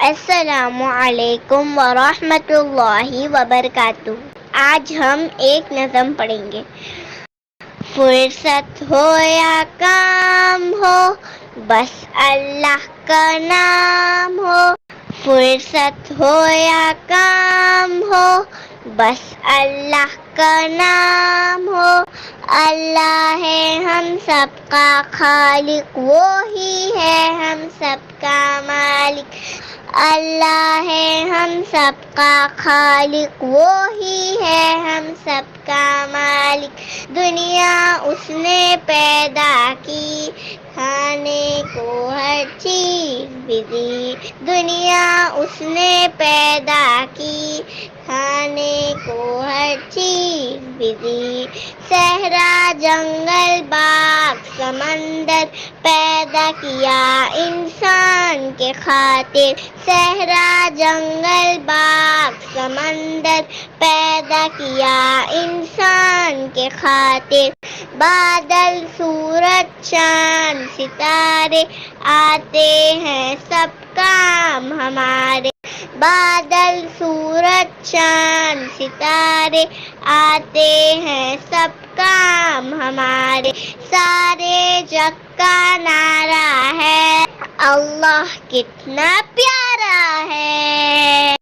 السلام علیکم ورحمۃ اللہ وبرکاتہ۔ آج ہم ایک نظم پڑھیں گے۔ فرصت ہو یا کام ہو بس اللہ کا نام ہو، فرصت ہو یا کام ہو بس اللہ کا نام ہو، اللہ ہے ہم سب کا خالق، وہی ہے ہم سب کا مالک، اللہ ہے ہم سب کا خالق، وہی ہے ہم سب کا مالک، دنیا اس نے پیدا کی، کھانے کو ہر چیز بھی دی، دنیا اس نے پیدا کی، کھانے کو ہر چیز بھی دی، صحرا جنگل باغ سمندر پیدا کیا انسان کے خاطر، صحرا جنگل باغ سمندر پیدا کیا انسان کے خاطر، بادل سورج چاند ستارے آتے ہیں سب کام ہمارے، بادل سورج چاند ستارے آتے ہیں سب کام ہمارے، سارے جگ کا نعرہ ہے اللہ کتنا پیارا ہے۔